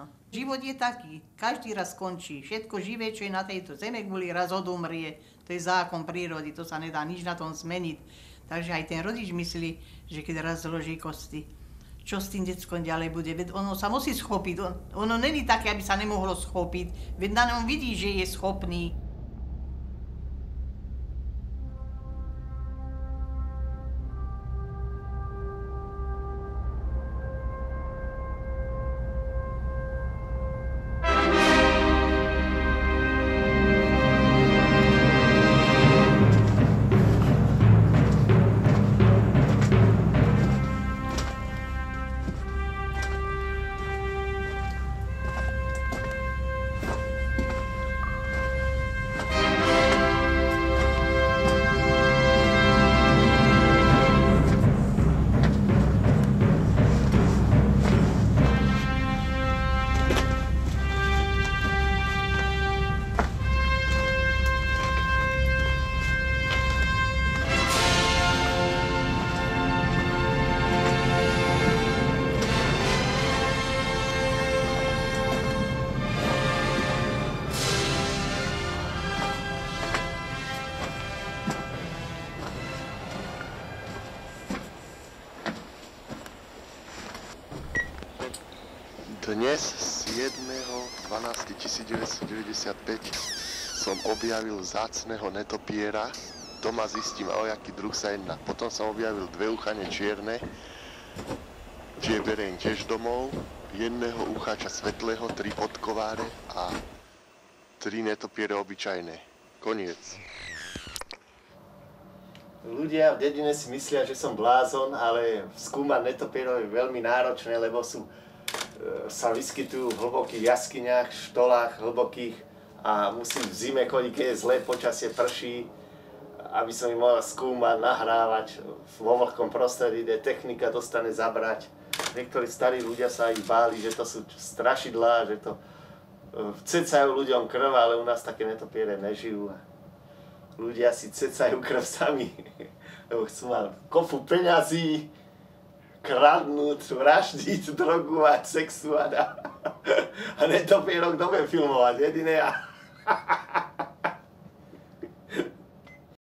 No. Život je taký, každý raz skončí. Všetko živé, čo je na tejto zeme guli, raz odumrie. To je zákon prírody, to sa nedá nič na tom zmeniť. Takže aj ten rodič myslí, že keď raz zloží kosti, čo s tým deckom ďalej bude. Veď ono sa musí schopiť. Ono není také, aby sa nemohlo schopiť. Veď na ňom vidí, že je schopný. Dnes 7.12.1995 som objavil vzácneho netopiera. Doma zistím, o jaký druh sa jedná. Potom som objavil dve uchane čierne, tie beriem tiež domov. Jedného ucháča svetlého, 3 podkováre a 3 netopiere obyčajné. Koniec. Ľudia v dedine si myslia, že som blázon, ale skúmať netopierov je veľmi náročné, lebo sa vyskytujú v hlbokých jaskyniach, štolách hlbokých a musím v zime chodiť, keď je zlé počasie, prší, aby som ich mohol skúmať, nahrávať vo vlhkom prostredí, kde technika dostane zabrať. Niektorí starí ľudia sa ich báli, že to sú strašidlá, že to cecajú ľuďom krv, ale u nás také netopiere nežijú. Ľudia si cecajú krv sami, lebo chcú mať kopu peňazí, kradnúť, vraždiť, drogovať, sexuovať a netopierok kto bude filmovať, jediné ja.